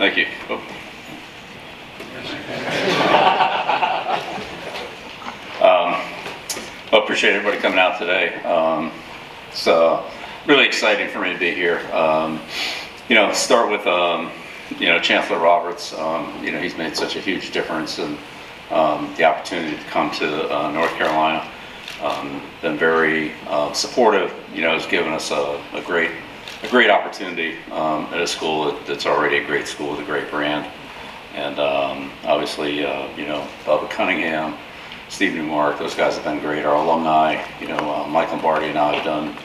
Thank you. I appreciate everybody coming out today. It's really exciting for me to be here. Start with Chancellor Roberts. He's made such a huge difference in the opportunity to come to North Carolina. Been very supportive. Has given us a great opportunity at a school that's already a great school with a great brand. And obviously, Bubba Cunningham, Steve Newmark, those guys have been great. Our alumni, Mike Lombardi and I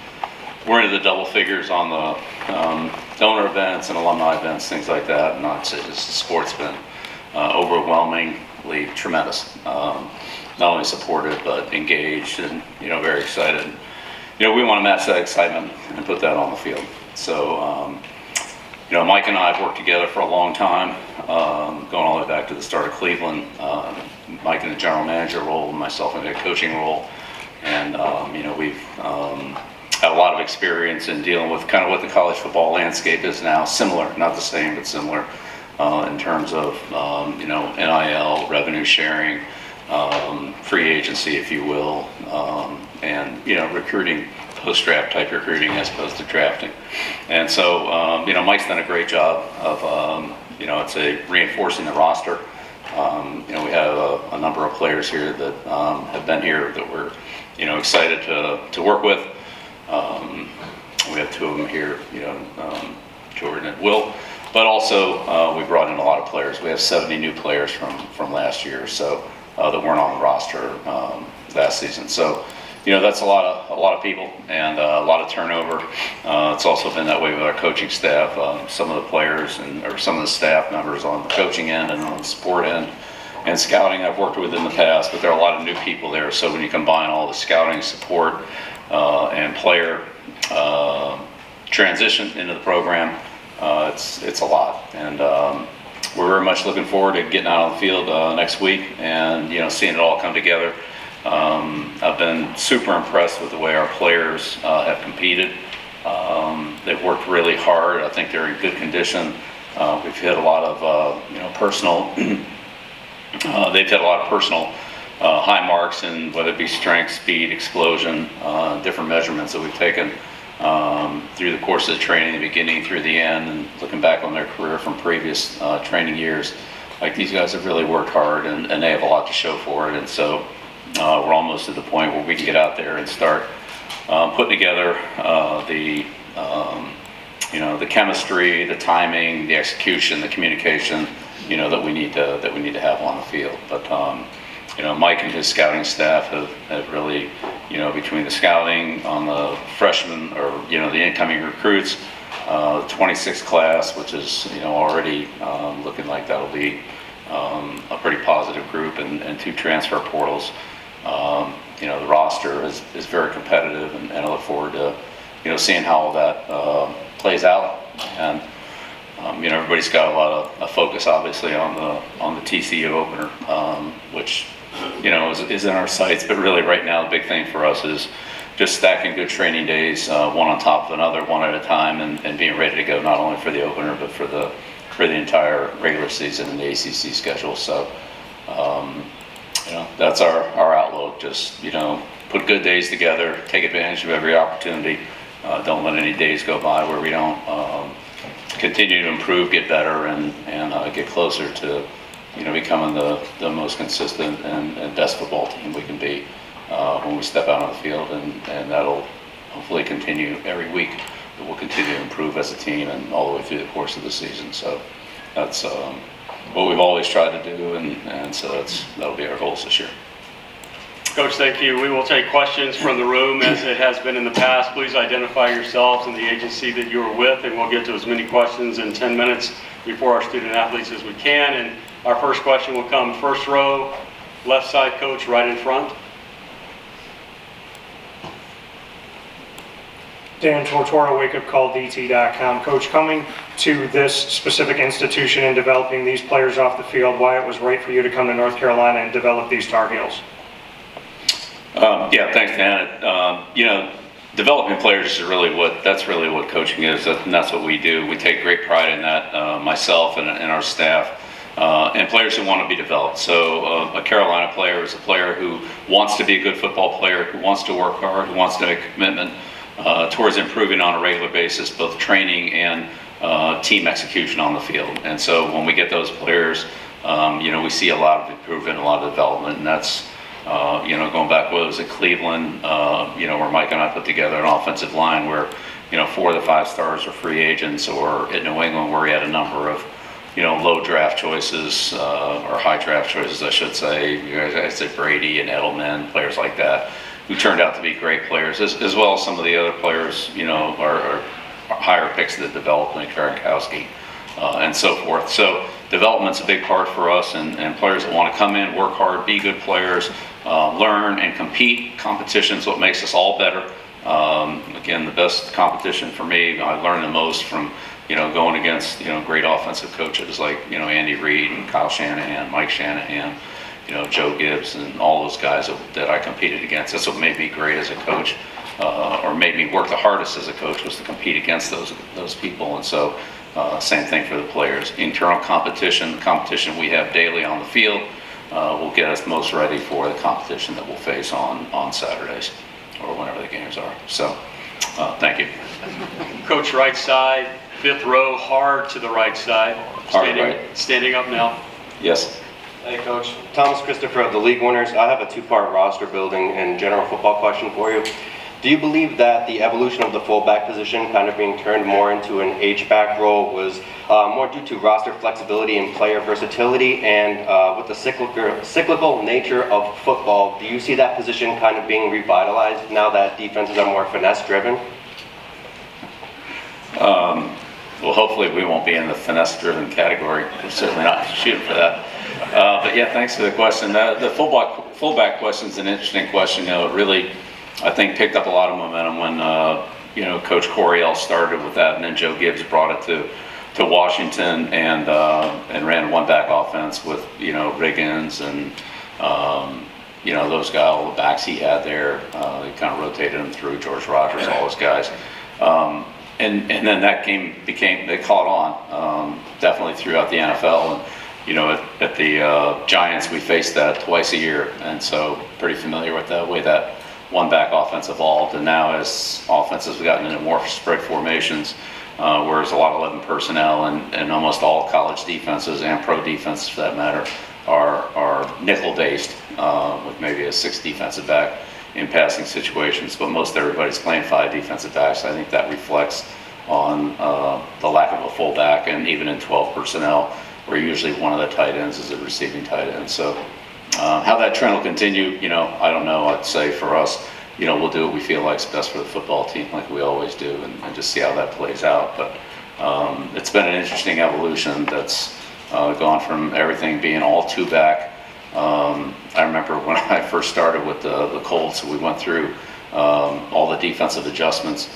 we're into the double figures on the donor events and alumni events, things like that. And I'd say the support's been overwhelmingly tremendous. Not only supportive, but engaged and, very excited. We want to match that excitement and put that on the field. So, Mike and I have worked together for a long time, going all the way back to the start of Cleveland. Mike in the general manager role, myself in the coaching role. And, we've had a lot of experience in dealing with kind of what the college football landscape is now. Similar, not the same, but similar in terms of, NIL, revenue sharing, free agency, if you will, and, recruiting, post-draft type recruiting as opposed to drafting. And so, Mike's done a great job of, I'd say reinforcing the roster. We have a number of players here that have been here that we're, excited to work with. We have two of them here, Jordan and Will. But also, we brought in a lot of players. We have 70 new players from last year, so that weren't on the roster last season. So, that's a lot of people and a lot of turnover. It's also been that way with our coaching staff. Some of the players or some of the staff members on the coaching end and on the support end and scouting I've worked with in the past, but there are a lot of new people there. So when you combine all the scouting support and player transition into the program, it's a lot. And we're very much looking forward to getting out on the field next week and seeing it all come together. I've been super impressed with the way our players have competed. They've worked really hard. I think they're in good condition. We've hit a lot of personal. They've hit a lot of personal high marks, in whether it be strength, speed, explosion, different measurements that we've taken through the course of the training, the beginning through the end, and looking back on their career from previous training years. Like, these guys have really worked hard, and they have a lot to show for it. And so we're almost at the point where we can get out there and start putting together the chemistry, the timing, the execution, the communication, that we need to have on the field. But Mike and his scouting staff have really, between the scouting on the freshmen or the incoming recruits, the 26th class, which is already looking like that'll be a pretty positive group, and two transfer portals. The roster is very competitive, and I look forward to seeing how all that plays out. And everybody's got a lot of focus, obviously, on the TCU opener, which is in our sights. But really, right now, the big thing for us is just stacking good training days, one on top of another, one at a time, and being ready to go not only for the opener but for the entire regular season and the ACC schedule. So. That's our outlook. Just, put good days together, take advantage of every opportunity. Don't let any days go by where we don't continue to improve, get better, and get closer to, becoming the most consistent and best football team we can be when we step out on the field. And that'll hopefully continue every week. But we'll continue to improve as a team and all the way through the course of the season. So that's what we've always tried to do, and so that'll be our goals this year. Coach, thank you. We will take questions from the room as it has been in the past. Please identify yourselves and the agency that you are with, and we'll get to as many questions in 10 minutes before our student athletes as we can. And our first question will come first row, left side, coach, right in front. Dan Tortora, wakeupcalldt.com. Coach, coming to this specific institution and developing these players off the field, why it was right for you to come to North Carolina and develop these Tar Heels? Yeah, thanks, Dan. developing players is really what coaching is, and that's what we do. We take great pride in that, myself and our staff, and players who want to be developed. So a Carolina player is a player who wants to be a good football player, who wants to work hard, who wants to make a commitment towards improving on a regular basis, both training and team execution on the field. And so when we get those players, we see a lot of improvement, a lot of development, and that's going back, what was it, Cleveland, where Mike and I put together an offensive line where, 4 of the 5 stars are free agents, or in New England where we had a number of, low draft choices, or high draft choices, I should say. I said Brady and Edelman, players like that, who turned out to be great players, as well as some of the other players, are higher picks that developed, like Gronkowski, and so forth. So development's a big part for us, and players that want to come in, work hard, be good players, learn and compete. Competition's what makes us all better. Again, the best competition for me, I learn the most from, going against, great offensive coaches like, Andy Reid and Kyle Shanahan, Mike Shanahan, Joe Gibbs, and all those guys that I competed against. That's what made me great as a coach, or made me work the hardest as a coach, was to compete against those people. And so same thing for the players. Internal competition, the competition we have daily on the field, will get us most ready for the competition that we'll face on Saturdays, or whenever the games are. So, thank you. Coach, right side, 5th row, hard to the right side. Standing up now. Yes. Hey, Coach. Thomas Christopher of the League Winners. I have a 2-part roster building and general football question for you. Do you believe that the evolution of the fullback position, kind of being turned more into an H-back role, was more due to roster flexibility and player versatility? And with the cyclical nature of football, do you see that position kind of being revitalized now that defenses are more finesse-driven? Well, hopefully we won't be in the finesse-driven category. We're certainly not shooting for that. But yeah, thanks for the question. The fullback question is an interesting question. It really, I think, picked up a lot of momentum when Coach Coryell started with that, and then Joe Gibbs brought it to Washington and ran a one-back offense with Riggins and those guys, all the backs he had there. They kind of rotated them through, George Rogers, all those guys. And then that game they caught on definitely throughout the NFL. And at the Giants, we faced that twice a year, and so pretty familiar with the way that one-back offense evolved. And now as offenses have gotten into more spread formations, whereas a lot of 11 personnel and almost all college defenses and pro defenses for that matter are nickel-based, with maybe a 6th defensive back in passing situations, but most everybody's playing 5 defensive backs. I think that reflects on the lack of a fullback, and even in 12 personnel, where usually one of the tight ends is a receiving tight end. So how that trend will continue, I don't know. I'd say for us, we'll do what we feel like is best for the football team, like we always do, and just see how that plays out. But it's been an interesting evolution that's gone from everything being all 2-back. I remember when I first started with the Colts, we went through all the defensive adjustments,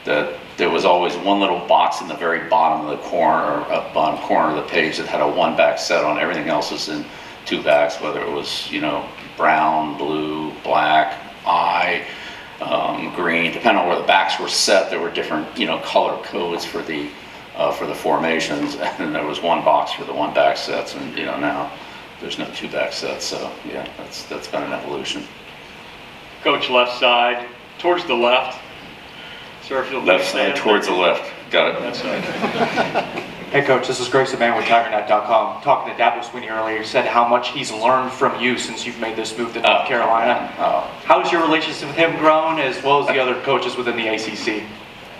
that there was always one little box in the very bottom of the corner, or bottom corner of the page, that had a one-back set on. Everything else was in 2 backs, whether it was brown, blue, black, green, depending on where the backs were set. There were different color codes for the formations, and there was one box for the one-back sets, and now there's no 2-back sets. So yeah, that's been an evolution. Coach, left side, towards the left. Sir, if you'll Left side towards the left. Got it. That's right. Hey Coach, this is Grayson Mann with TigerNet.com. Talking to Dabo Sweeney earlier, you said how much he's learned from you since you've made this move to North Carolina. How's your relationship with him grown, as well as the other coaches within the ACC?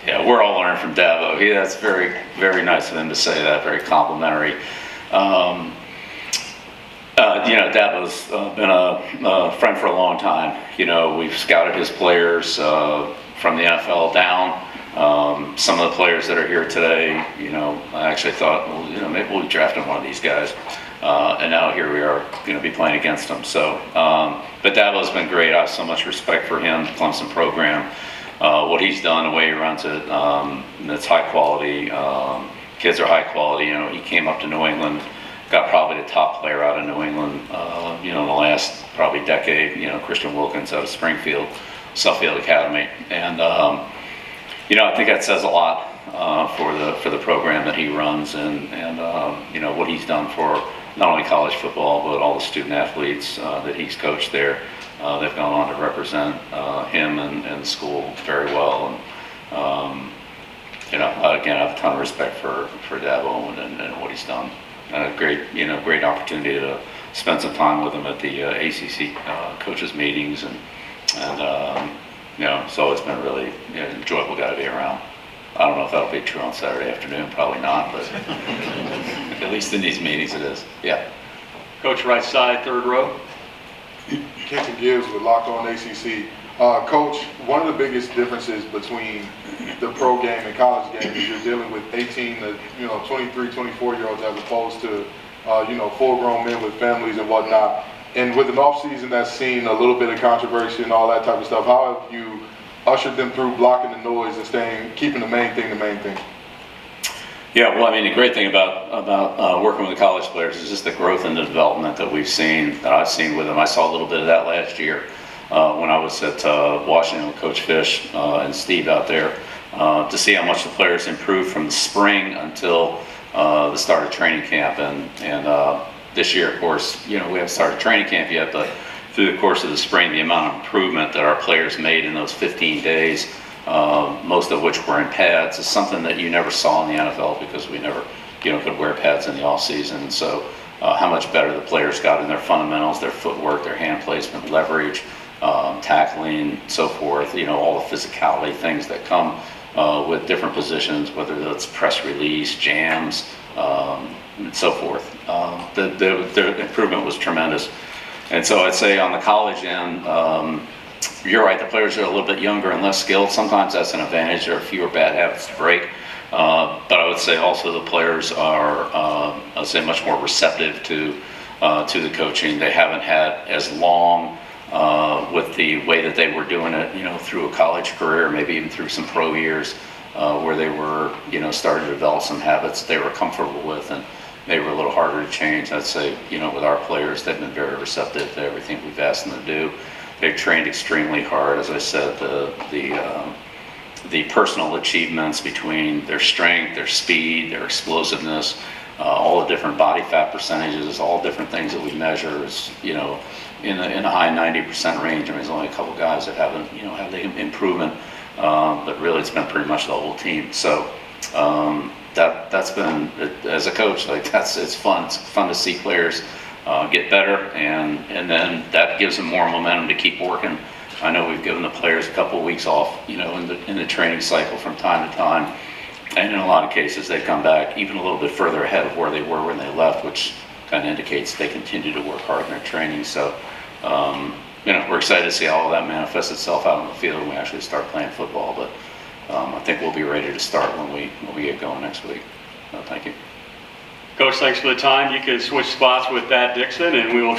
Yeah, we're all learning from Dabo. That's very, very nice of him to say that. Very complimentary. Dabo's been a friend for a long time. We've scouted his players from the NFL down. Some of the players that are here today, I actually thought, maybe we'll draft one of these guys. And now here we are going to be playing against them. So, but Dabo's been great. I have so much respect for him, the Clemson program, what he's done, the way he runs it. It's high quality. Kids are high quality. He came up to New England, got probably the top player out of New England, in the last probably decade, Christian Wilkins out of Springfield. Suffield Academy. And, you know, I think that says a lot for the program that he runs and you know, what he's done for not only college football, but all the student athletes that he's coached there. They've gone on to represent him and the school very well. And, you know, again, I have a ton of respect for Dabo and what he's done. Great opportunity to spend some time with him at the ACC coaches meetings, and you know, so it's been a really enjoyable guy to be around. I don't know if that'll be true on Saturday afternoon, probably not, but at least in these meetings it is. Yeah. Coach, right side, third row. Kenton Gibbs with Locked On ACC. Coach, one of the biggest differences between the pro game and college game is you're dealing with 18 to 23, 24-year-olds as opposed to full-grown men with families and whatnot. And with an off-season that's seen a little bit of controversy and all that type of stuff, how have you ushered them through blocking the noise and keeping the main thing the main thing? Yeah, well, I mean, the great thing about working with the college players is just the growth and the development that I've seen with them. I saw a little bit of that last year when I was at Washington with Coach Fish and Steve out there, to see how much the players improved from the spring until the start of training camp. And this year, of course, we haven't started training camp yet, but through the course of the spring, the amount of improvement that our players made in those 15 days, most of which were in pads, is something that you never saw in the NFL because we never, could wear pads in the off season. And so, how much better the players got in their fundamentals, their footwork, their hand placement, leverage, tackling, so forth. All the physicality things that come with different positions, whether that's press release, jams, and so forth. The improvement was tremendous. And so I'd say on the college end, you're right, the players are a little bit younger and less skilled. Sometimes that's an advantage. There are fewer bad habits to break. But I would say also the players are, I'd say, much more receptive to the coaching. They haven't had as long with the way that they were doing it, through a college career, maybe even through some pro years, where they were, starting to develop some habits they were comfortable with, and they were a little harder to change. I'd say, with our players, they've been very receptive to everything we've asked them to do. They've trained extremely hard. As I said, the personal achievements between their strength, their speed, their explosiveness, all the different body fat percentages, all different things that we measure is, in the high 90% range. I mean, there's only a couple guys that haven't, had the improvement, but really it's been pretty much the whole team. So that's been, as a coach, it's fun. It's fun to see players get better, and then that gives them more momentum to keep working. I know we've given the players a couple of weeks off, in the training cycle from time to time, and in a lot of cases they've come back even a little bit further ahead of where they were when they left, which kind of indicates they continue to work hard in their training. So, we're excited to see how all that manifests itself out on the field when we actually start playing football. But I think we'll be ready to start when we get going next week. Thank you. Coach, thanks for the time. You can switch spots with Thad Dixon, and we will